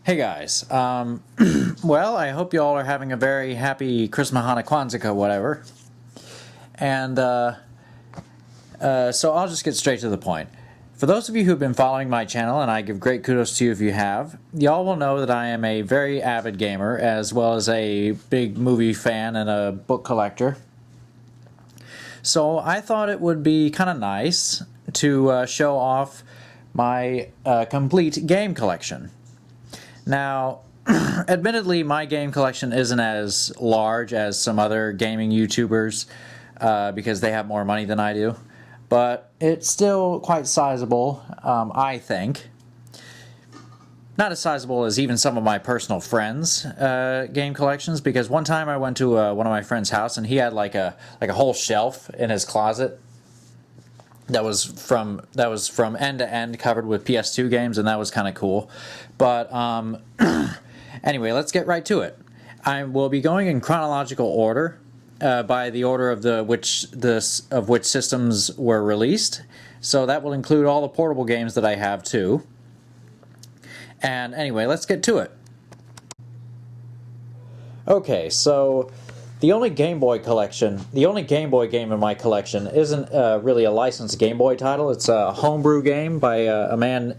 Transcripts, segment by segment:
Hey guys, well, I hope you all are having a very happy Christmas, Hanukkah, Kwanzaa, whatever. And so I'll just get straight to the point. For those of you who've been following my channel, and I give great kudos to you if you have, y'all will know that I am a very avid gamer, as well as a big movie fan and a book collector. So I thought it would be kind of nice to show off my complete game collection. Now, admittedly, my game collection isn't as large as some other gaming YouTubers because they have more money than I do, but it's still quite sizable, I think. Not as sizable as even some of my personal friends' game collections, because one time I went to one of my friend's house and he had like a whole shelf in his closet that was from end to end covered with PS2 games, and that was kind of cool. But anyway, let's get right to it. I will be going in chronological order by the order of which systems were released. So that will include all the portable games that I have too. And anyway, let's get to it. Okay, so the only Game Boy game in my collection isn't really a licensed Game Boy title. It's a homebrew game by a man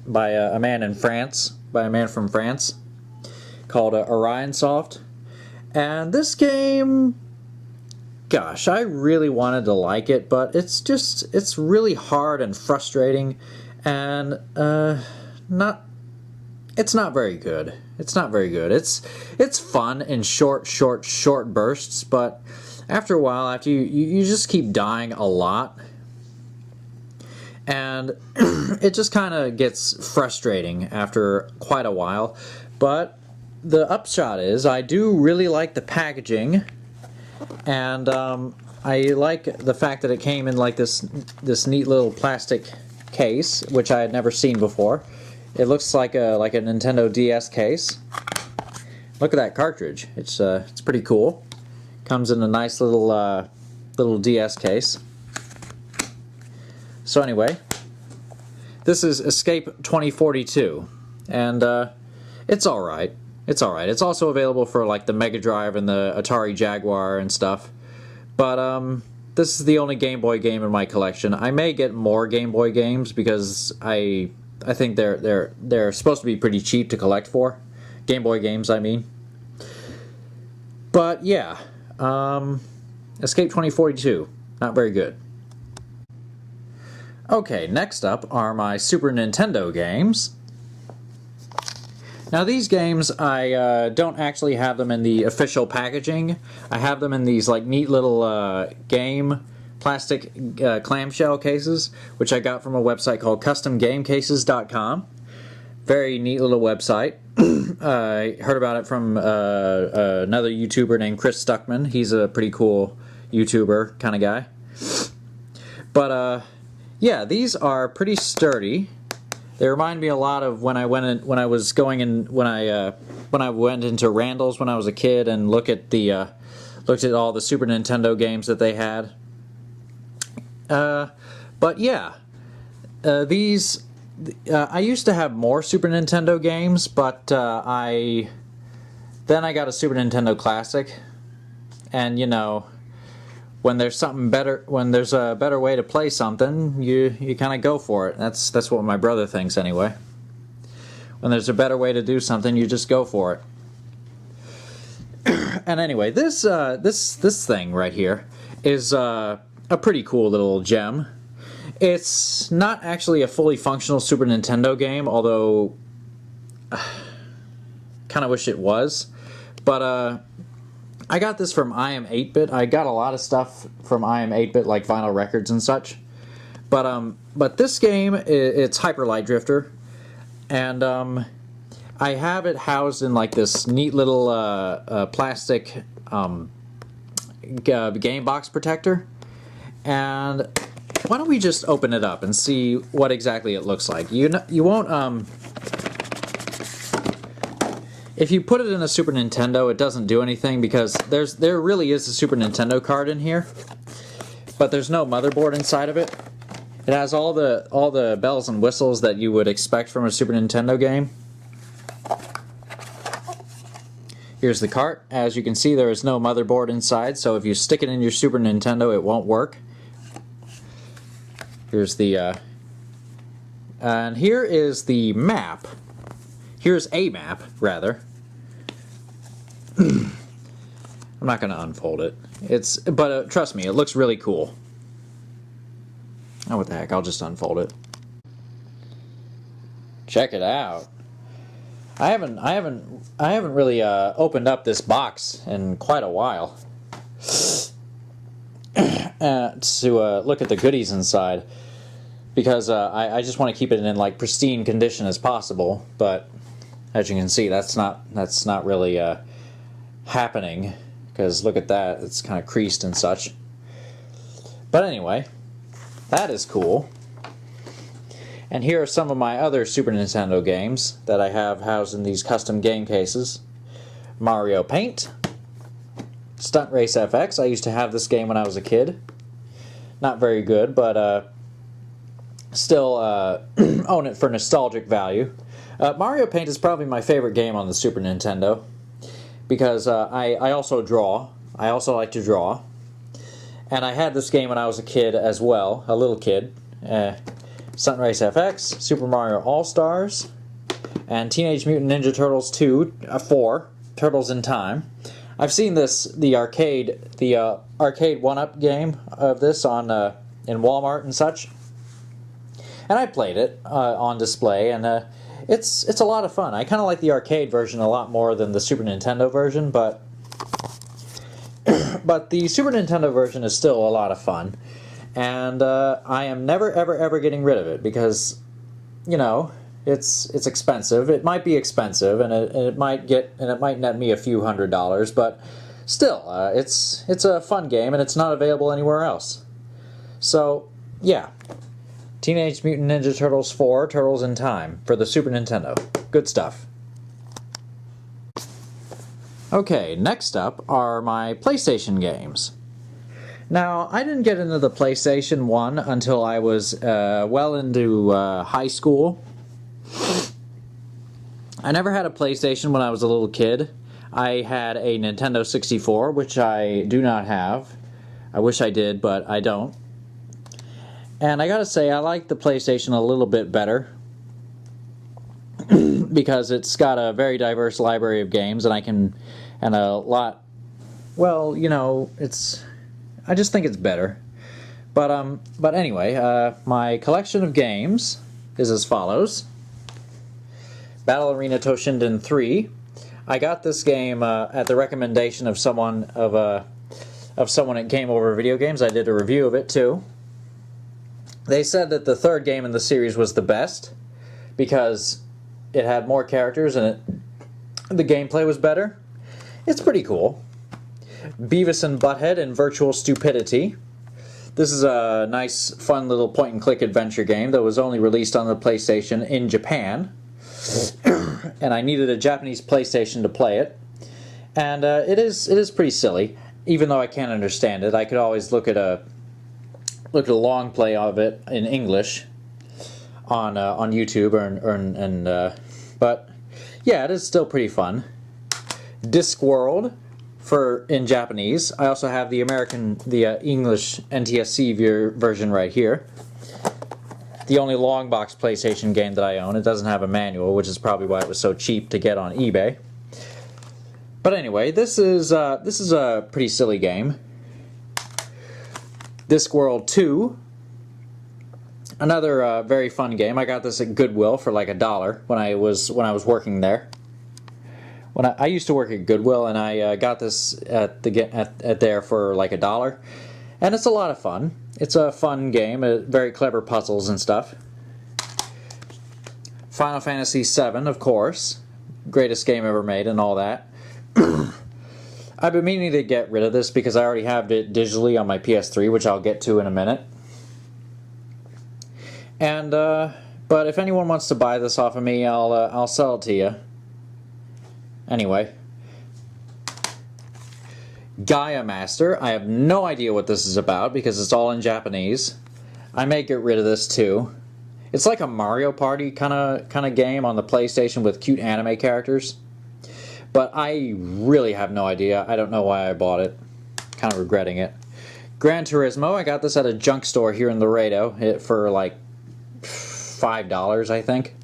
from France called Orion Soft. And this game, gosh, I really wanted to like it, but it's really hard and frustrating, and it's not very good. It's not very good. It's fun in short bursts, but after a while, after you just keep dying a lot, and it just kind of gets frustrating after quite a while. But the upshot is, I do really like the packaging, and I like the fact that it came in like this neat little plastic case, which I had never seen before. It looks like a Nintendo DS case. Look at that cartridge. It's pretty cool. Comes in a nice little DS case. So anyway, this is Escape 2042, and it's all right. It's all right. It's also available for like the Mega Drive and the Atari Jaguar and stuff. But this is the only Game Boy game in my collection. I may get more Game Boy games because I think they're supposed to be pretty cheap to collect for. Game Boy games, I mean. But yeah, Escape 2042, not very good. Okay, next up are my Super Nintendo games. Now these games, I don't actually have them in the official packaging. I have them in these like neat little plastic clamshell cases, which I got from a website called CustomGameCases.com. Very neat little website. I heard about it from another YouTuber named Chris Stuckman. He's a pretty cool YouTuber kind of guy. But yeah, these are pretty sturdy. They remind me a lot of when I went into Randall's when I was a kid and looked at all the Super Nintendo games that they had. But yeah, these I used to have more Super Nintendo games, but then I got a Super Nintendo Classic, and you know, when there's a better way to play something, you kind of go for it. That's what my brother thinks anyway. When there's a better way to do something, you just go for it. And anyway, this thing right here is a pretty cool little gem. It's not actually a fully functional Super Nintendo game, although kind of wish it was. But I got this from I Am 8-Bit. I got a lot of stuff from I Am 8-Bit, like vinyl records and such. But this game, it's Hyper Light Drifter, and I have it housed in like this neat little plastic game box protector. And why don't we just open it up and see what exactly it looks like? You won't if you put it in a Super Nintendo, it doesn't do anything because there really is a Super Nintendo card in here, but there's no motherboard inside of it. It has all the bells and whistles that you would expect from a Super Nintendo game. Here's the cart. As you can see, there is no motherboard inside, so if you stick it in your Super Nintendo, it won't work. Here's the, and here is the map. Here's a map, rather. I'm not going to unfold it. But trust me, it looks really cool. Oh, what the heck, I'll just unfold it. Check it out. I haven't really opened up this box in quite a while to look at the goodies inside, because I just want to keep it in like pristine condition as possible. But as you can see, that's not really happening, because look at that, it's kind of creased and such. But anyway, that is cool. And here are some of my other Super Nintendo games that I have housed in these custom game cases. Mario Paint, Stunt Race FX. I used to have this game when I was a kid. Not very good, but still own it for nostalgic value. Mario Paint is probably my favorite game on the Super Nintendo, because I also draw. I also like to draw. And I had this game when I was a kid as well, a little kid. Stunt Race FX, Super Mario All-Stars, and Teenage Mutant Ninja Turtles 4, Turtles in Time. I've seen the arcade 1-up game of this on in Walmart and such, and I played it on display, and it's a lot of fun. I kind of like the arcade version a lot more than the Super Nintendo version, but the Super Nintendo version is still a lot of fun. And I am never, ever getting rid of it, because, you know, it's expensive. It might be expensive, and it might net me a few $100s, but still, it's a fun game, and it's not available anywhere else. So, yeah, Teenage Mutant Ninja Turtles 4, Turtles in Time for the Super Nintendo. Good stuff. Okay, next up are my PlayStation games. Now, I didn't get into the PlayStation 1 until I was well into high school. I never had a PlayStation when I was a little kid. I had a Nintendo 64, which I do not have. I wish I did, but I don't. And I gotta say, I like the PlayStation a little bit better, because it's got a very diverse library of games, and a lot, well, you know, I just think it's better. But anyway, my collection of games is as follows. Battle Arena Toshinden 3. I got this game at the recommendation of someone at Game Over Video Games. I did a review of it too. They said that the third game in the series was the best, because it had more characters and the gameplay was better. It's pretty cool. Beavis and Butthead in Virtual Stupidity. This is a nice, fun little point-and-click adventure game that was only released on the PlayStation in Japan. And I needed a Japanese PlayStation to play it. And it is pretty silly. Even though I can't understand it, I could always look at a long play of it in English on YouTube, but yeah, it is still pretty fun. Discworld in Japanese. I also have the English NTSC version right here. The only long box PlayStation game that I own. It doesn't have a manual, which is probably why it was so cheap to get on eBay. But anyway, this is a pretty silly game. Discworld 2, another very fun game. I got this at Goodwill for like $1 when I was working there. When I used to work at Goodwill, and I got this at there for like $1, and it's a lot of fun. It's a fun game, very clever puzzles and stuff. Final Fantasy VII, of course, greatest game ever made and all that. I've been meaning to get rid of this because I already have it digitally on my PS3, which I'll get to in a minute. And but if anyone wants to buy this off of me, I'll sell it to you. Anyway, Gaia Master. I have no idea what this is about because it's all in Japanese. I may get rid of this too. It's like a Mario Party kind of game on the PlayStation with cute anime characters. but I really have no idea. I don't know why I bought it. Kind of regretting it. Gran Turismo, I got this at a junk store here in Laredo for like $5, I think.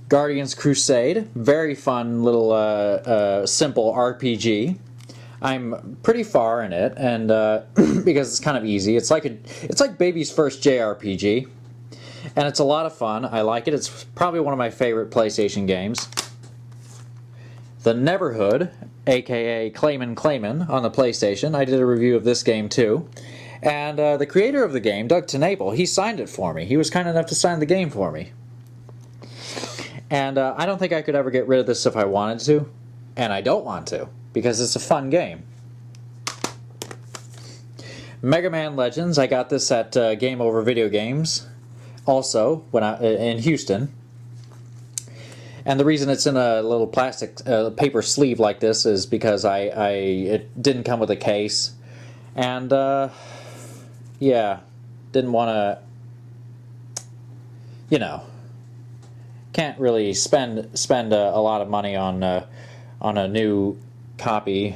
Guardians Crusade, very fun little simple RPG. I'm pretty far in it, and because it's kind of easy. It's like baby's first JRPG, and it's a lot of fun. I like it. It's probably one of my favorite PlayStation games. The Neverhood, aka Clayman on the PlayStation. I did a review of this game too, and the creator of the game, Doug TenNapel, he signed it for me. He was kind enough to sign the game for me. And I don't think I could ever get rid of this if I wanted to, and I don't want to, because it's a fun game. Mega Man Legends, I got this at Game Over Video Games, also in Houston. And the reason it's in a little plastic paper sleeve like this is because it didn't come with a case, and yeah, didn't want to, you know. Can't really spend a lot of money on a new copy.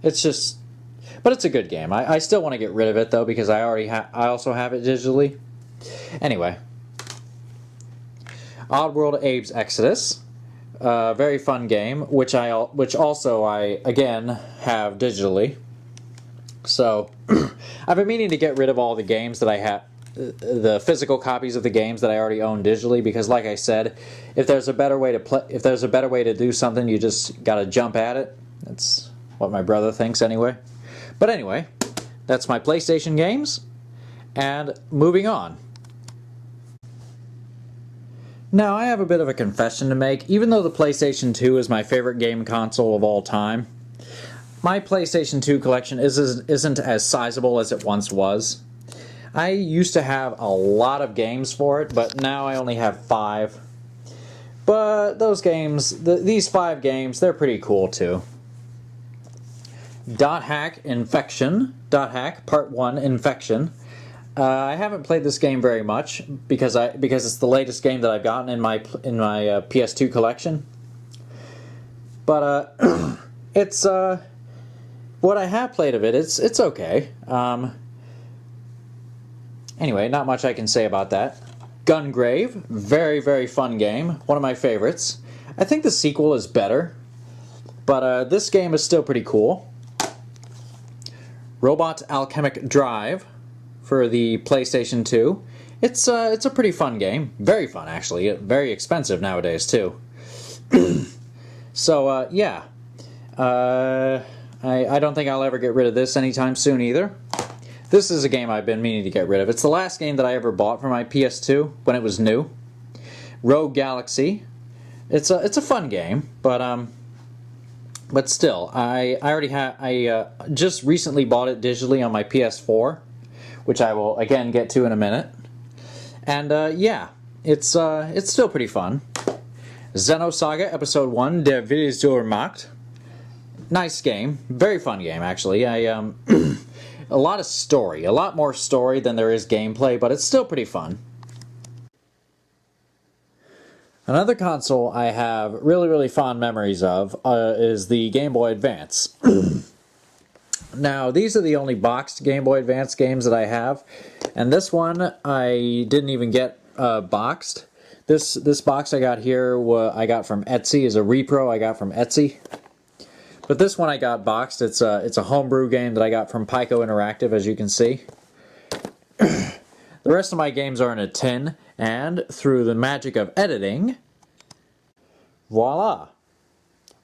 It's just, but it's a good game. I still want to get rid of it though because I also have it digitally. Anyway, Oddworld Abe's Exodus, very fun game, which also I again have digitally. So I've been meaning to get rid of all the games that I have. The physical copies of the games that I already own digitally, because like I said, if there's a better way to do something, you just gotta jump at it. That's what my brother thinks anyway. But anyway, that's my PlayStation games, and moving on. Now I have a bit of a confession to make. Even though the PlayStation 2 is my favorite game console of all time, my PlayStation 2 collection isn't as sizable as it once was. I used to have a lot of games for it, but now I only have 5. But those games, these 5 games, they're pretty cool too. Dot Hack Infection, Dot Hack Part 1 Infection. I haven't played this game very much because it's the latest game that I've gotten in my PS2 collection. But it's what I have played of it. It's okay. Anyway, not much I can say about that. Gungrave, very, very fun game. One of my favorites. I think the sequel is better, but this game is still pretty cool. Robot Alchemic Drive for the PlayStation 2. It's a pretty fun game. Very fun, actually. Very expensive nowadays, too. So, yeah. I don't think I'll ever get rid of this anytime soon, either. This is a game I've been meaning to get rid of. It's the last game that I ever bought for my PS2 when it was new. Rogue Galaxy. It's a fun game, but still, I just recently bought it digitally on my PS4, which I will again get to in a minute. And yeah, it's still pretty fun. Xenosaga Episode 1: Der Wille zur Macht. Nice game, very fun game actually. A lot of story, a lot more story than there is gameplay, but it's still pretty fun. Another console I have really, really fond memories of is the Game Boy Advance. Now, these are the only boxed Game Boy Advance games that I have, and this one I didn't even get boxed. This box I got here, I got from Etsy, is a repro I got from Etsy. But this one I got boxed. It's a homebrew game that I got from Pico Interactive, as you can see. The rest of my games are in a tin, and through the magic of editing, voila!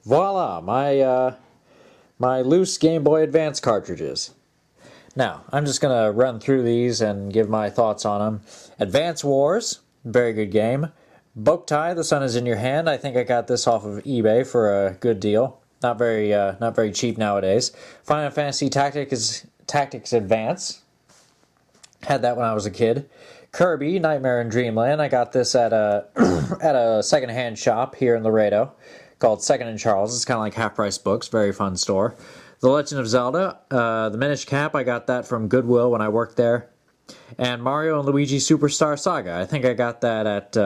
Voila! My loose Game Boy Advance cartridges. Now, I'm just going to run through these and give my thoughts on them. Advance Wars, very good game. Boktai, The Sun Is In Your Hand. I think I got this off of eBay for a good deal. Not very cheap nowadays. Final Fantasy Tactics Advance. Had that when I was a kid. Kirby Nightmare in Dreamland. I got this at a at a secondhand shop here in Laredo called Second and Charles. It's kind of like Half Price Books. Very fun store. The Legend of Zelda. The Minish Cap. I got that from Goodwill when I worked there. And Mario and Luigi Superstar Saga. I think I got that at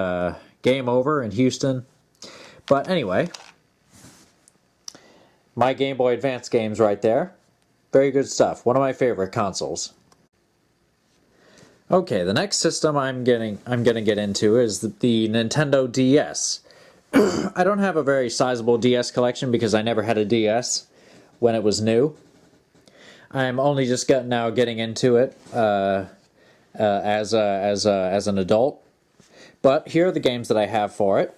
Game Over in Houston. But anyway, my Game Boy Advance games right there. Very good stuff. One of my favorite consoles. Okay, the next system I'm gonna get into is the Nintendo DS. I don't have a very sizable DS collection because I never had a DS when it was new. I'm only just getting into it as an adult. But here are the games that I have for it.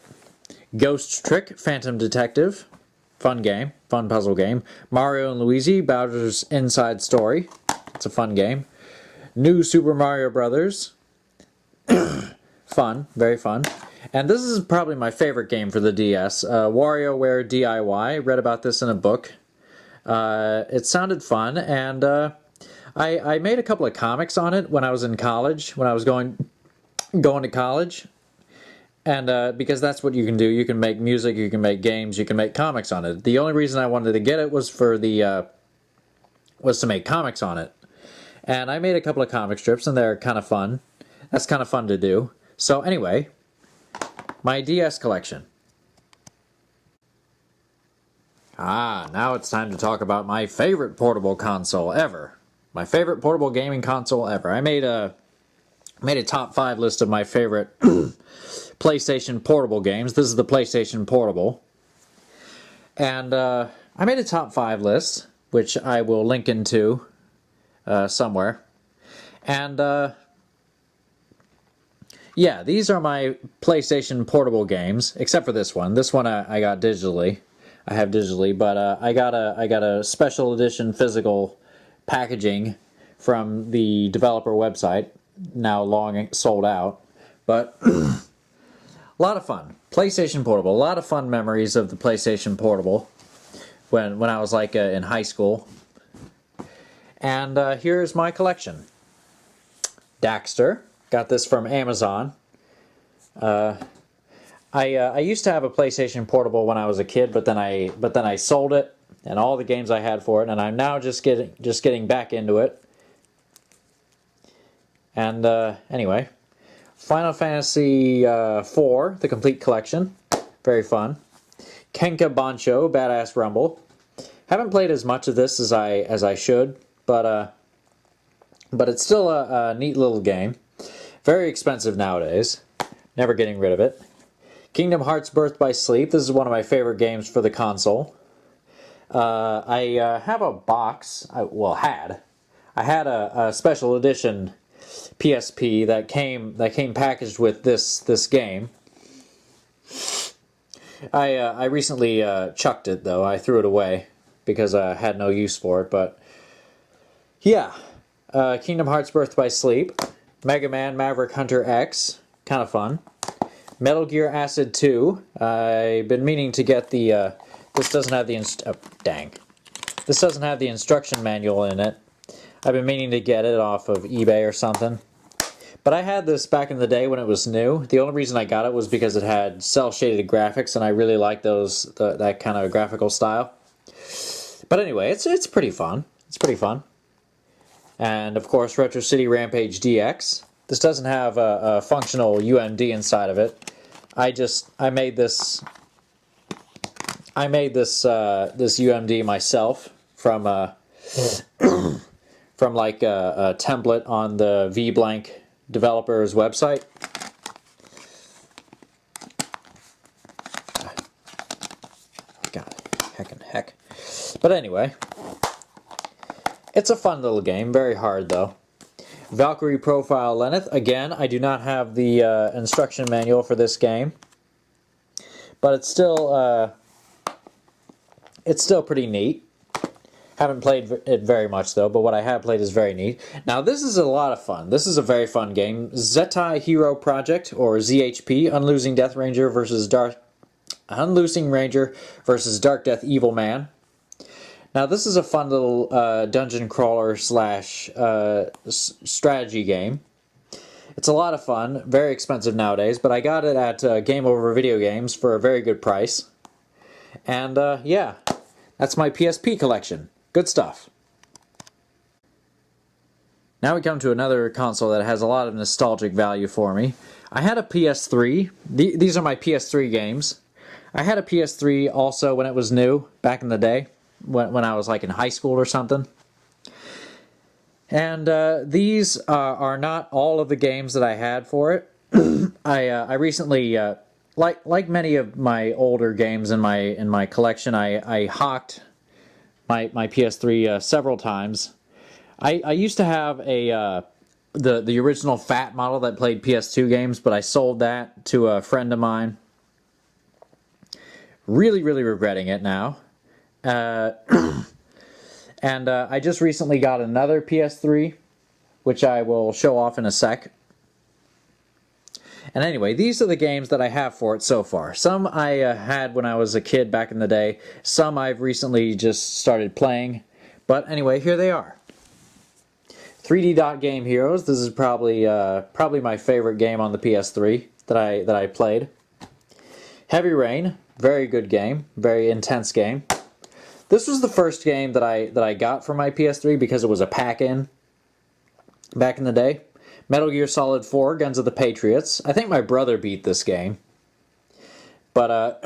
Ghost Trick Phantom Detective. Fun game. Fun puzzle game. Mario and Luigi Bowser's Inside Story. It's a fun game. New Super Mario Brothers. Fun. Very fun. And this is probably my favorite game for the DS. WarioWare DIY. Read about this in a book. It sounded fun, and I made a couple of comics on it when I was in college, when I was going to college. And because that's what you can do. You can make music, you can make games, you can make comics on it. The only reason I wanted to get it was for was to make comics on it. And I made a couple of comic strips, and they're kind of fun. That's kind of fun to do. So anyway, my DS collection. Now it's time to talk about my favorite portable console ever. My favorite portable gaming console ever. I made a top 5 list of my favorite PlayStation Portable games. This is the PlayStation Portable. And I made a top 5 list, which I will link into somewhere. And yeah, these are my PlayStation Portable games, except for this one. This one I got digitally. I have digitally, but I got a special edition physical packaging from the developer website, now long sold out. But a lot of fun. PlayStation Portable. A lot of fun memories of the PlayStation Portable when I was like in high school. And here's my collection. Daxter. Got this from Amazon. I used to have a PlayStation Portable when I was a kid, but then I sold it and all the games I had for it, and I'm now just getting back into it. And anyway, Final Fantasy IV, the complete collection, very fun. Kenka Bancho, Badass Rumble. Haven't played as much of this as I should, but it's still a neat little game. Very expensive nowadays. Never getting rid of it. Kingdom Hearts Birth by Sleep. This is one of my favorite games for the console. I have a box. I had a special edition PSP that came packaged with this game. I recently chucked it though. I threw it away because I had no use for it. But yeah, Kingdom Hearts Birth by Sleep. Mega Man Maverick Hunter X, kind of fun. Metal Gear Acid 2. I've been meaning to get the. This doesn't have the This doesn't have the instruction manual in it. I've been meaning to get it off of eBay or something. But I had this back in the day when it was new. The only reason I got it was because it had cel-shaded graphics, and I really like that kind of graphical style. But anyway, it's pretty fun. It's pretty fun. And of course, Retro City Rampage DX. This doesn't have a functional UMD inside of it. I made this UMD myself from from like a template on the VBlank developer's website. God, heck. But anyway. It's a fun little game, very hard though. Valkyrie Profile Lenneth. Again, I do not have the instruction manual for this game, but it's still pretty neat. Haven't played it very much though, but what I have played is very neat. Now this is a lot of fun. This is a very fun game. Zettai Hero Project, or ZHP, Unloosing Ranger versus Dark Death Evil Man. Now this is a fun little dungeon crawler / strategy game. It's a lot of fun, very expensive nowadays, but I got it at Game Over Video Games for a very good price. And yeah, that's my PSP collection. Good stuff. Now we come to another console that has a lot of nostalgic value for me. I had a PS3. These are my PS3 games. I had a PS3 also when it was new, back in the day, when I was like in high school or something. And these are not all of the games that I had for it. I recently, like many of my older games in my collection, I hawked my PS3 several times. I used to have the original fat model that played PS2 games, but I sold that to a friend of mine. Really, really regretting it now. And I just recently got another PS3, which I will show off in a sec. And anyway, these are the games that I have for it so far. Some I had when I was a kid back in the day. Some I've recently just started playing. But anyway, here they are. 3D Dot Game Heroes. This is probably my favorite game on the PS3 that I played. Heavy Rain. Very good game. Very intense game. This was the first game that I got for my PS3 because it was a pack-in back in the day. Metal Gear Solid 4, Guns of the Patriots. I think my brother beat this game. But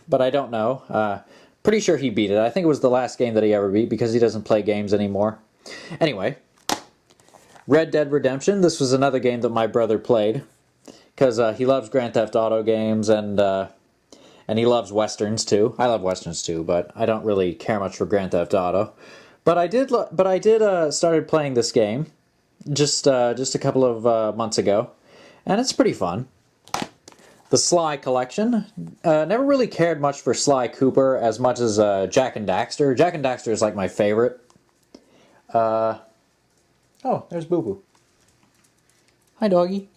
but I don't know. Pretty sure he beat it. I think it was the last game that he ever beat because he doesn't play games anymore. Anyway, Red Dead Redemption. This was another game that my brother played because he loves Grand Theft Auto games and he loves westerns too. I love westerns too, but I don't really care much for Grand Theft Auto. But I did started playing this game just a couple of months ago, and it's pretty fun. The Sly Collection. Never really cared much for Sly Cooper as much as Jak and Daxter. Jak and Daxter is like my favorite. Oh, there's Boo Boo. Hi, doggy.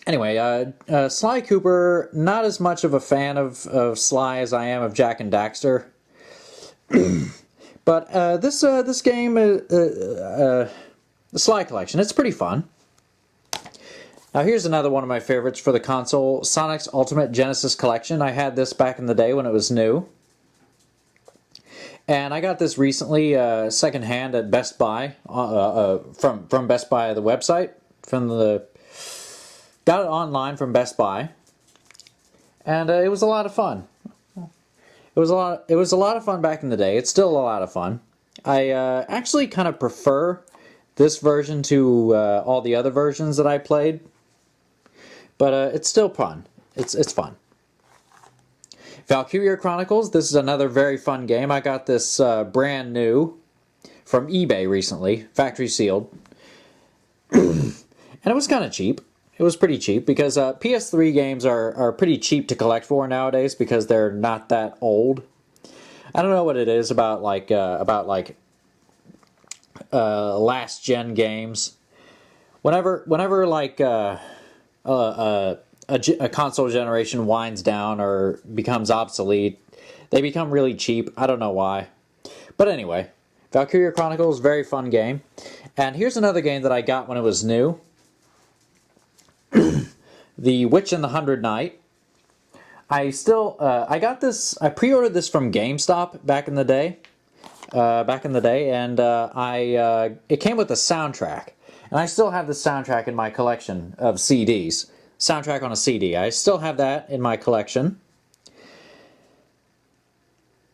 Anyway, Sly Cooper, not as much of a fan of Sly as I am of Jak and Daxter. But this game, the Sly Collection, it's pretty fun. Now here's another one of my favorites for the console, Sonic's Ultimate Genesis Collection. I had this back in the day when it was new. And I got this recently, secondhand at Best Buy, from Best Buy, the website, got it online from Best Buy, and it was a lot of fun. It was a lot of fun back in the day. It's still a lot of fun. I actually kind of prefer this version to all the other versions that I played, but it's still fun. It's fun. Valkyria Chronicles. This is another very fun game. I got this brand new from eBay recently, factory sealed, and it was kind of cheap. It was pretty cheap because PS3 games are pretty cheap to collect for nowadays because they're not that old. I don't know what it is about last gen games. Whenever like a console generation winds down or becomes obsolete, they become really cheap. I don't know why. But anyway, Valkyria Chronicles, very fun game. And here's another game that I got when it was new. The Witch and the Hundred Knight. I got this. I pre-ordered this from GameStop back in the day. And it came with a soundtrack, and I still have the soundtrack in my collection of CDs. Soundtrack on a CD. I still have that in my collection.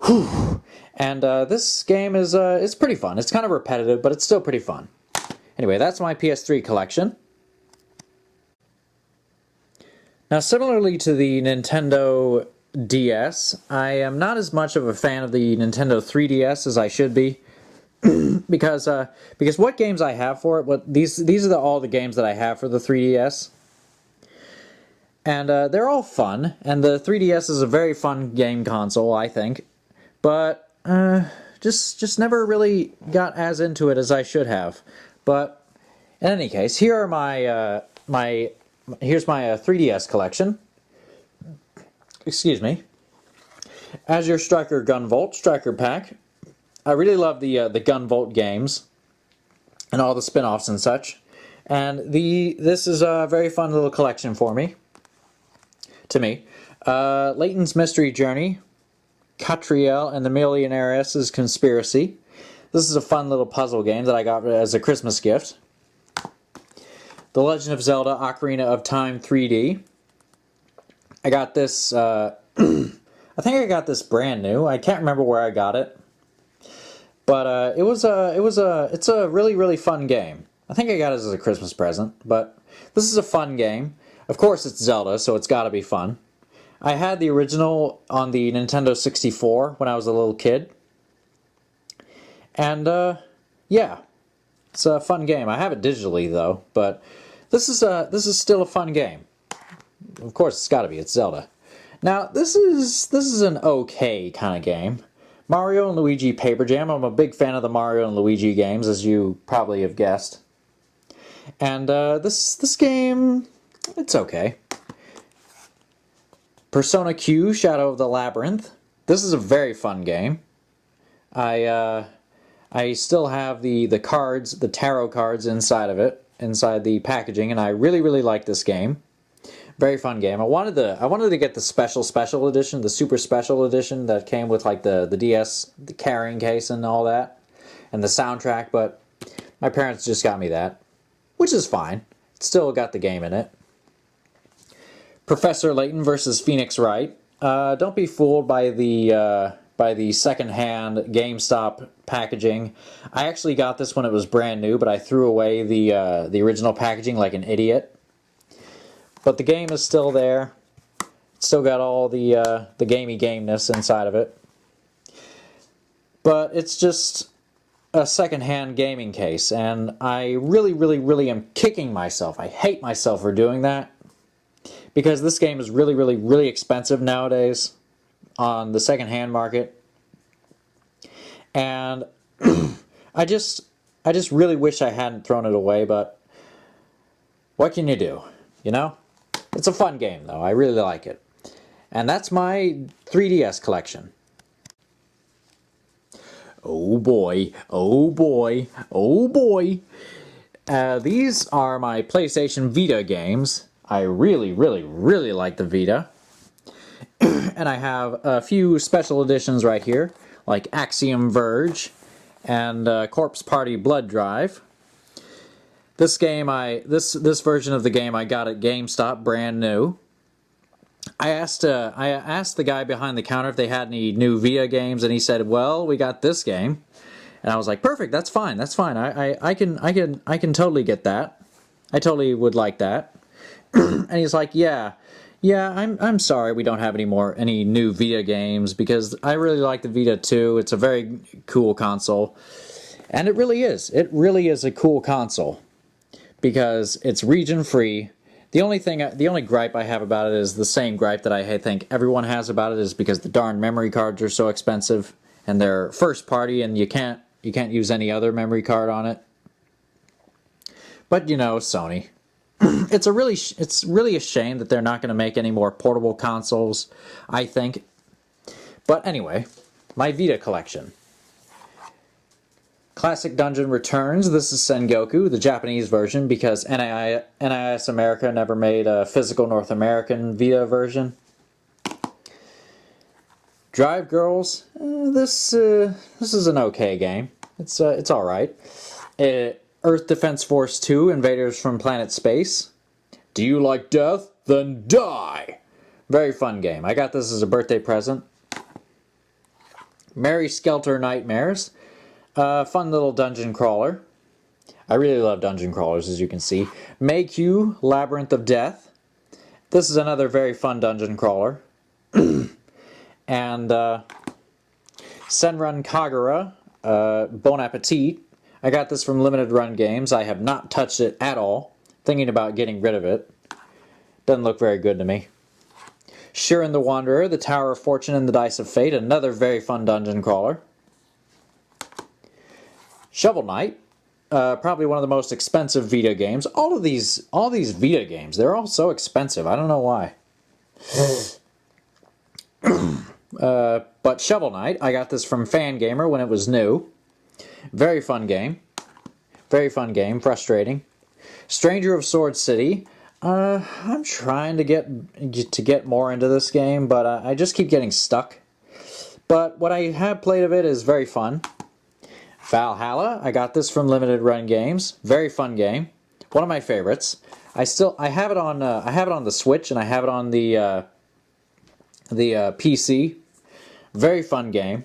Whew. And this game is it's pretty fun. It's kind of repetitive, but it's still pretty fun. Anyway, that's my PS3 collection. Now, similarly to the Nintendo DS, I am not as much of a fan of the Nintendo 3DS as I should be, because what games I have for it, these are all the games that I have for the 3DS, and they're all fun, and the 3DS is a very fun game console, I think, but just never really got as into it as I should have. But in any case, here are here's my 3DS collection. Excuse me. Azure Striker Gunvolt Striker Pack. I really love the Gunvolt games and all the spin-offs and such. And this is a very fun little collection for me. To me. Layton's Mystery Journey. Catriel and the Millionaire's Conspiracy. This is a fun little puzzle game that I got as a Christmas gift. The Legend of Zelda Ocarina of Time 3D. I got this, I think I got this brand new. I can't remember where I got it. But it's a really, really fun game. I think I got it as a Christmas present, but this is a fun game. Of course it's Zelda, so it's gotta be fun. I had the original on the Nintendo 64 when I was a little kid. And, yeah. It's a fun game. I have it digitally, though, but this is still a fun game. Of course it's gotta be, it's Zelda. Now, this is an okay kind of game. Mario and Luigi Paper Jam. I'm a big fan of the Mario and Luigi games, as you probably have guessed. And this game, it's okay. Persona Q, Shadow of the Labyrinth. This is a very fun game. I still have the cards, the tarot cards inside of it, inside the packaging, and I really, really like this game. Very fun game. I wanted to get the special edition, the super special edition that came with like the DS, the carrying case and all that, and the soundtrack, but my parents just got me that, which is fine. It's still got the game in it. Professor Layton versus Phoenix Wright. Don't be fooled by the second-hand GameStop packaging. I actually got this when it was brand new, but I threw away the original packaging like an idiot. But the game is still there. It's still got all the gamey gameness inside of it. But it's just a second-hand gaming case, and I really, really, really am kicking myself. I hate myself for doing that, because this game is really, really, really expensive nowadays on the second-hand market. And I just really wish I hadn't thrown it away, but what can you do, you know? It's a fun game, though. I really like it. And that's my 3DS collection. Oh boy, oh boy, oh boy. These are my PlayStation Vita games. I really, really, really like the Vita. And I have a few special editions right here, like Axiom Verge and Corpse Party Blood Drive. This game, this version of the game I got at GameStop, brand new. I asked the guy behind the counter if they had any new Vita games, and he said, "Well, we got this game." And I was like, "Perfect, that's fine, that's fine. I can totally get that. I totally would like that." And he's like, "Yeah, I'm sorry we don't have any new Vita games, because I really like the Vita too. It's a very cool console." And it really is. It really is a cool console, because it's region free. The only gripe I have about it is the same gripe that I think everyone has about it, is because the darn memory cards are so expensive, and they're first party, and you can't use any other memory card on it. But you know, Sony. It's really a shame that they're not going to make any more portable consoles, I think. But anyway, my Vita collection. Classic Dungeon returns. This is Sengoku, the Japanese version, because NIS America never made a physical North American Vita version. Drive Girls. This is an okay game. It's all right. Earth Defense Force 2, Invaders from Planet Space. Do you like death? Then die! Very fun game. I got this as a birthday present. Mary Skelter Nightmares. Fun little dungeon crawler. I really love dungeon crawlers, as you can see. Mayq, Labyrinth of Death. This is another very fun dungeon crawler. And Senran Kagura, Bon Appetit. I got this from Limited Run Games. I have not touched it at all. Thinking about getting rid of it. Doesn't look very good to me. Shiren the Wanderer, The Tower of Fortune and the Dice of Fate. Another very fun dungeon crawler. Shovel Knight. Probably one of the most expensive Vita games. All these Vita games, they're all so expensive. I don't know why. But Shovel Knight, I got this from Fangamer when it was new. Very fun game. Very fun game. Frustrating. Stranger of Sword City. I'm trying to get more into this game, but I just keep getting stuck. But what I have played of it is very fun. Valhalla. I got this from Limited Run Games. Very fun game. One of my favorites. I have it on the Switch, and I have it on the PC. Very fun game.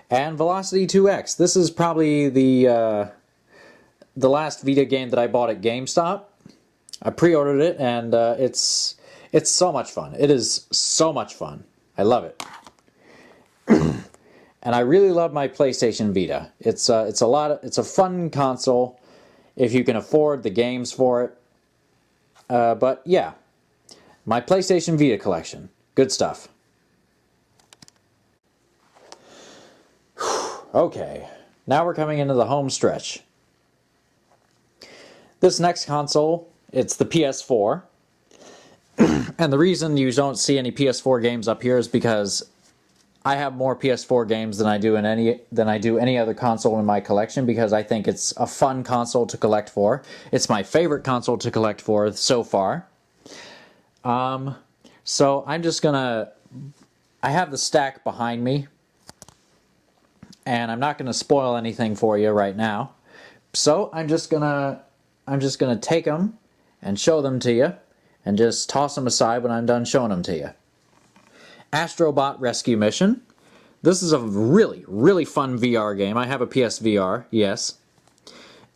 And Velocity 2X. This is probably the last Vita game that I bought at GameStop. I pre-ordered it, and it's so much fun. It is so much fun. I love it. And I really love my PlayStation Vita. It's a fun console if you can afford the games for it. But yeah, my PlayStation Vita collection. Good stuff. Okay, now we're coming into the home stretch. This next console, it's the PS4. And the reason you don't see any PS4 games up here is because I have more PS4 games than I do any other console in my collection, because I think it's a fun console to collect for. It's my favorite console to collect for so far. So I'm just gonna... I have the stack behind me, and I'm not gonna spoil anything for you right now. So I'm just gonna take them and show them to you, and just toss them aside when I'm done showing them to you. Astrobot Rescue Mission. This is a really, really fun VR game. I have a PSVR, yes.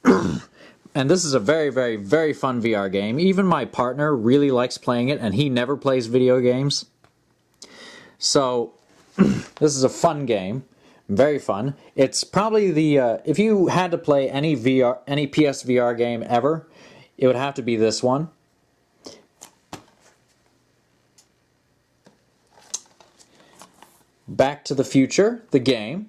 And this is a very, very, very fun VR game. Even my partner really likes playing it, and he never plays video games. So, this is a fun game. Very fun. It's probably the, if you had to play any PSVR game ever, it would have to be this one. Back to the Future, the game.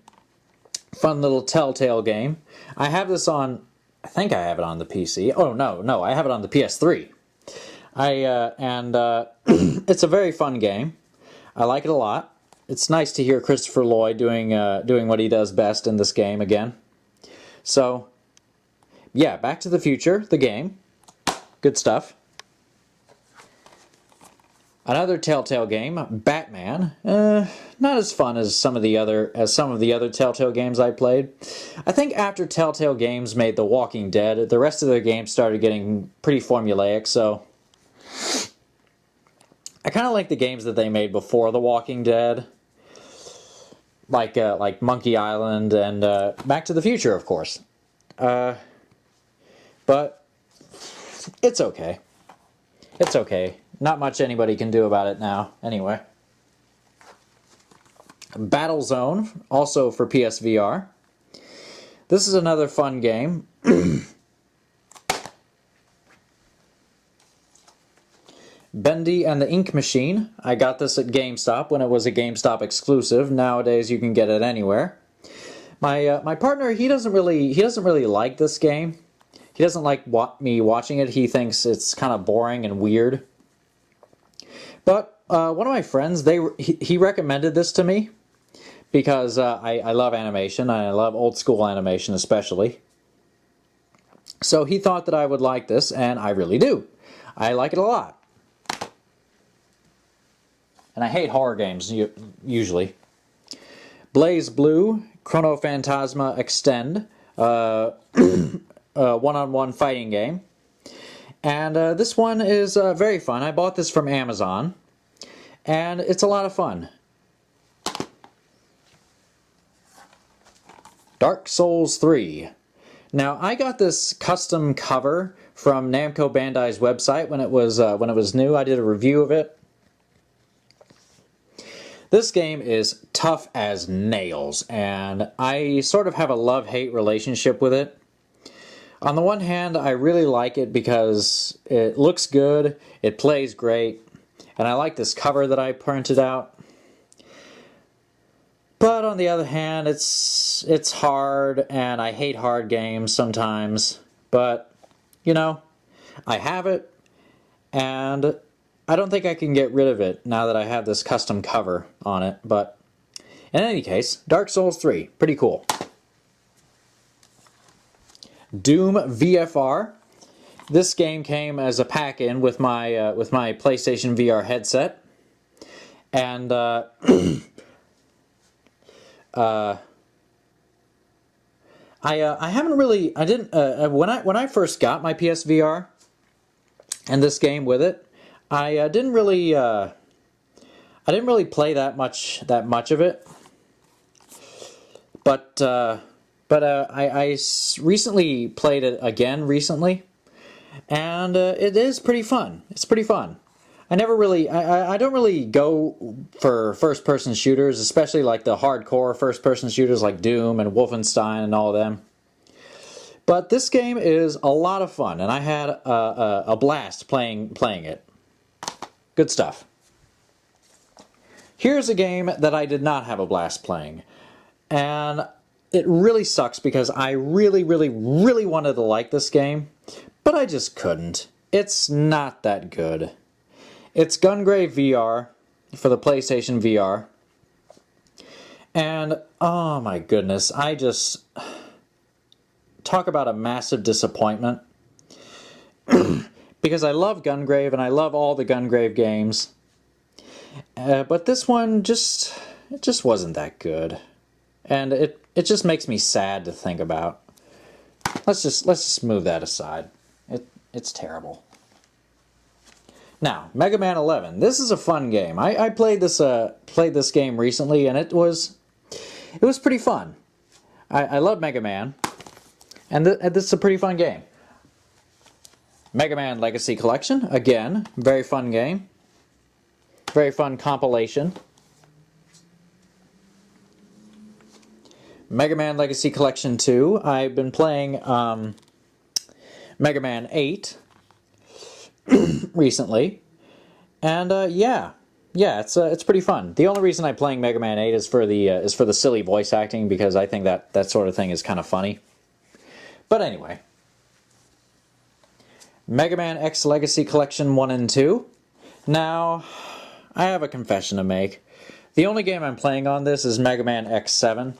Fun little Telltale game. I have this on, I think I have it on the PC. Oh, no, I have it on the PS3. It's a very fun game. I like it a lot. It's nice to hear Christopher Lloyd doing what he does best in this game again. So, yeah, Back to the Future, the game. Good stuff. Another Telltale game, Batman. Not as fun as some of the other Telltale games I played. I think after Telltale Games made The Walking Dead, the rest of their games started getting pretty formulaic, so I kind of like the games that they made before The Walking Dead, like Monkey Island and Back to the Future, of course. But it's okay. It's okay. Not much anybody can do about it now, anyway. Battlezone, also for PSVR. This is another fun game. Bendy and the Ink Machine. I got this at GameStop when it was a GameStop exclusive. Nowadays you can get it anywhere. My partner, he doesn't really like this game. He doesn't like me watching it. He thinks it's kind of boring and weird. But one of my friends, he recommended this to me because I love animation, and I love old school animation especially. So he thought that I would like this, and I really do. I like it a lot. And I hate horror games, usually. Blaze Blue, Chrono Phantasma Extend, one-on-one fighting game. And this one is very fun. I bought this from Amazon, and it's a lot of fun. Dark Souls 3. Now, I got this custom cover from Namco Bandai's website when it was new. I did a review of it. This game is tough as nails, and I sort of have a love-hate relationship with it. On the one hand, I really like it because it looks good, it plays great, and I like this cover that I printed out. But on the other hand, it's hard, and I hate hard games sometimes. But, you know, I have it, and I don't think I can get rid of it now that I have this custom cover on it. But in any case, Dark Souls 3, pretty cool. Doom VFR. This game came as a pack-in with my PlayStation VR headset, and I haven't really, I didn't, when I first got my PSVR and this game with it, I didn't really, I didn't really play that much of it. But I recently played it again recently, and it is pretty fun. It's pretty fun. I never really, I don't really go for first-person shooters, especially like the hardcore first-person shooters like Doom and Wolfenstein and all of them. But this game is a lot of fun, and I had a blast playing it. Good stuff. Here's a game that I did not have a blast playing. And it really sucks because I really, really, really wanted to like this game, but I just couldn't. It's not that good. It's Gungrave VR for the PlayStation VR. And, oh my goodness, I just... Talk about a massive disappointment. Because I love Gungrave and I love all the Gungrave games. But this one it just wasn't that good. And it just makes me sad to think about. Let's just move that aside. It's terrible. Now, Mega Man 11. This is a fun game. I played this game recently, and it was pretty fun. I love Mega Man, and this is a pretty fun game. Mega Man Legacy Collection, again, very fun game. Very fun compilation. Mega Man Legacy Collection 2. I've been playing Mega Man 8 recently, and yeah, it's pretty fun. The only reason I'm playing Mega Man 8 is for the silly voice acting, because I think that sort of thing is kind of funny. But anyway, Mega Man X Legacy Collection 1 and 2. Now, I have a confession to make. The only game I'm playing on this is Mega Man X7.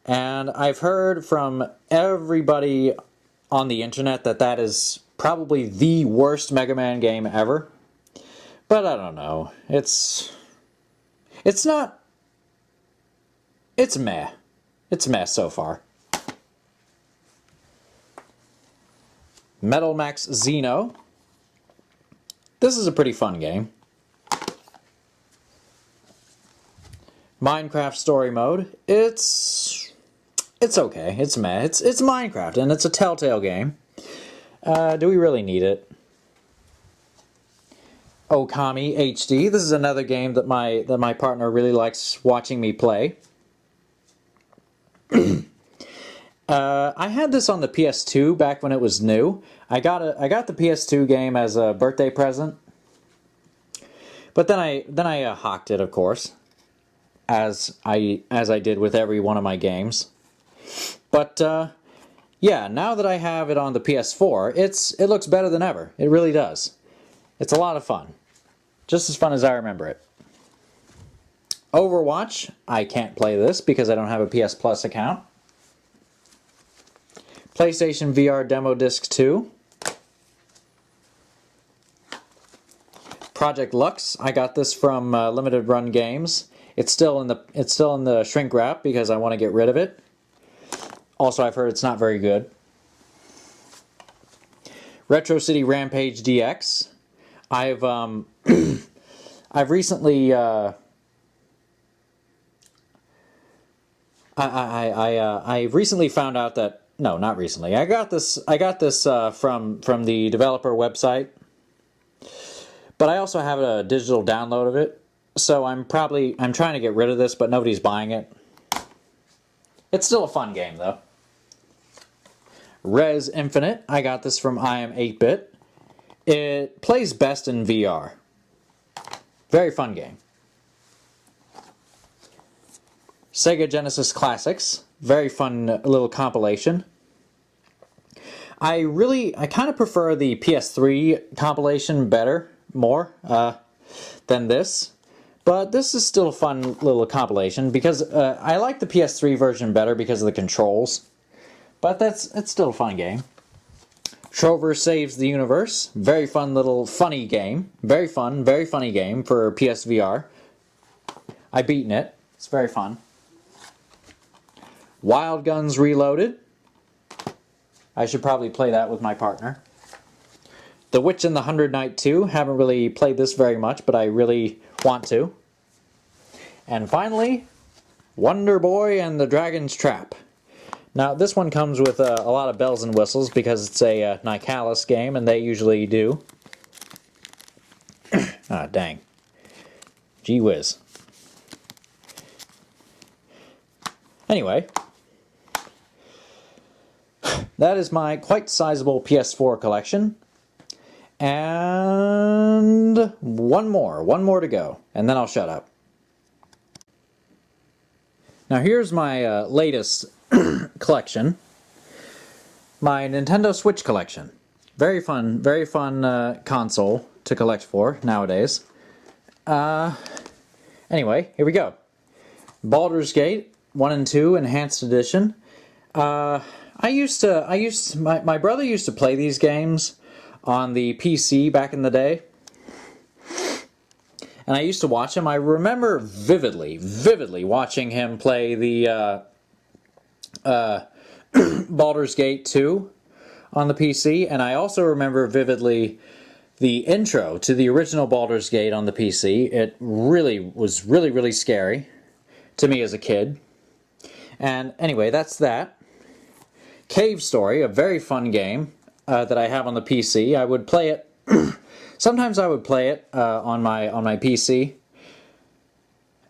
And I've heard from everybody on the internet that is probably the worst Mega Man game ever. But I don't know. It's not... It's meh. It's meh so far. Metal Max Xeno. This is a pretty fun game. Minecraft Story Mode. It's okay. It's meh. It's Minecraft, and it's a Telltale game. Do we really need it? Okami HD. This is another game that my partner really likes watching me play. I had this on the PS2 back when it was new. I got the PS2 game as a birthday present, but then I hocked it, of course, as I did with every one of my games. But yeah, now that I have it on the PS4, it looks better than ever. It really does. It's a lot of fun, just as fun as I remember it. Overwatch. I can't play this because I don't have a PS Plus account. PlayStation VR Demo Disc 2. Project Lux. I got this from Limited Run Games. It's still in the shrink wrap because I want to get rid of it. Also, I've heard it's not very good. Retro City Rampage DX. I've recently I recently found out that, no, not recently. I got this from the developer website, but I also have a digital download of it. So I'm trying to get rid of this, but nobody's buying it. It's still a fun game though. Rez Infinite. I got this from iam8bit. It plays best in VR. Very fun game. Sega Genesis Classics. Very fun little compilation. I kind of prefer the PS3 compilation more than this. But this is still a fun little compilation because I like the PS3 version better because of the controls. But it's still a fun game. Trover Saves the Universe. Very fun little funny game. Very fun, very funny game for PSVR. I've beaten it. It's very fun. Wild Guns Reloaded. I should probably play that with my partner. The Witch and the Hundred Knight 2. Haven't really played this very much, but I really want to. And finally, Wonder Boy and the Dragon's Trap. Now, this one comes with a lot of bells and whistles because it's a Nicalis game, and they usually do. Ah, dang. Gee whiz. Anyway, that is my quite sizable PS4 collection. And one more to go, and then I'll shut up. Now here's my latest collection, my Nintendo Switch collection. Very fun console to collect for nowadays. Anyway, here we go. Baldur's Gate 1 and 2 Enhanced Edition. My brother used to play these games on the PC back in the day, and I used to watch him. I remember vividly watching him play the Baldur's Gate 2 on the PC, and I also remember vividly the intro to the original Baldur's Gate on the PC. It was really scary to me as a kid. And anyway, that's that. Cave Story, a very fun game that I have on the PC. I would play it. Sometimes I would play it on my PC.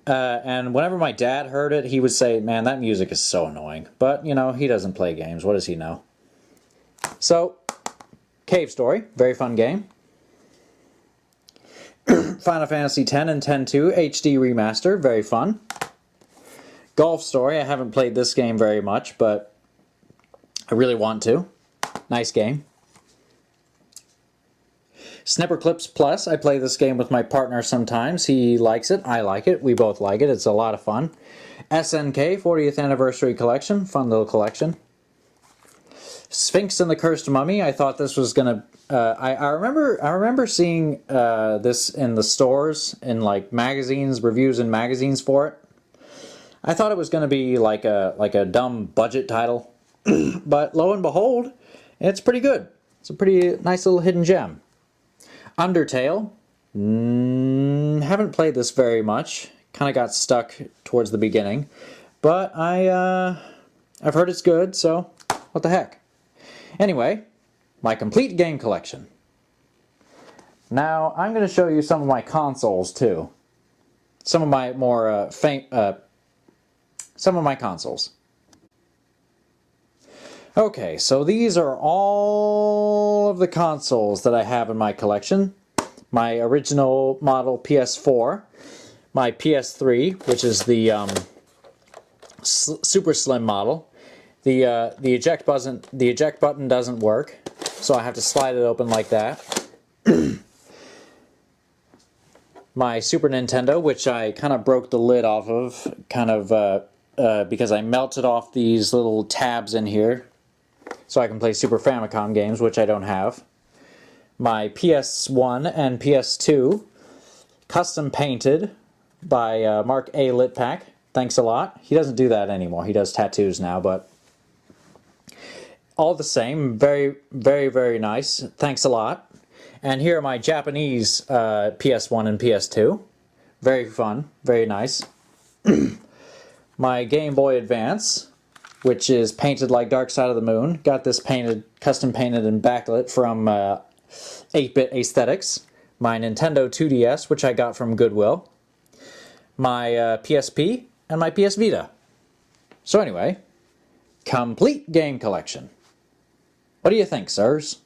And whenever my dad heard it, he would say, "Man, that music is so annoying." But, you know, he doesn't play games. What does he know? So, Cave Story, very fun game. Final Fantasy X and X-2 HD Remaster, very fun. Golf Story, I haven't played this game very much, but I really want to. Nice game. Snipperclips Plus, I play this game with my partner sometimes. He likes it, I like it, we both like it, it's a lot of fun. SNK 40th Anniversary Collection, fun little collection. Sphinx and the Cursed Mummy, I thought this was gonna... I remember seeing this in the stores, in like magazines, reviews in magazines for it. I thought it was gonna be like a dumb budget title, but lo and behold, it's pretty good. It's a pretty nice little hidden gem. Undertale, haven't played this very much. Kind of got stuck towards the beginning, but I've heard it's good, so what the heck. Anyway, my complete game collection. Now I'm going to show you some of my consoles too. Some of my more some of my consoles. Okay, so these are all of the consoles that I have in my collection. My original model PS4, my PS3, which is the super slim model. The eject button doesn't work, so I have to slide it open like that. My Super Nintendo, which I kind of broke the lid off of, because I melted off these little tabs in here, so I can play Super Famicom games, which I don't have. My PS1 and PS2, custom painted by Mark A. Litpack. Thanks a lot. He doesn't do that anymore. He does tattoos now, but all the same, very nice. Thanks a lot. And here are my Japanese PS1 and PS2. Very fun, very nice. My Game Boy Advance, which is painted like Dark Side of the Moon. Got this custom painted and backlit from 8-Bit Aesthetics. My Nintendo 2DS, which I got from Goodwill. My PSP, and my PS Vita. So anyway, complete game collection. What do you think, sirs?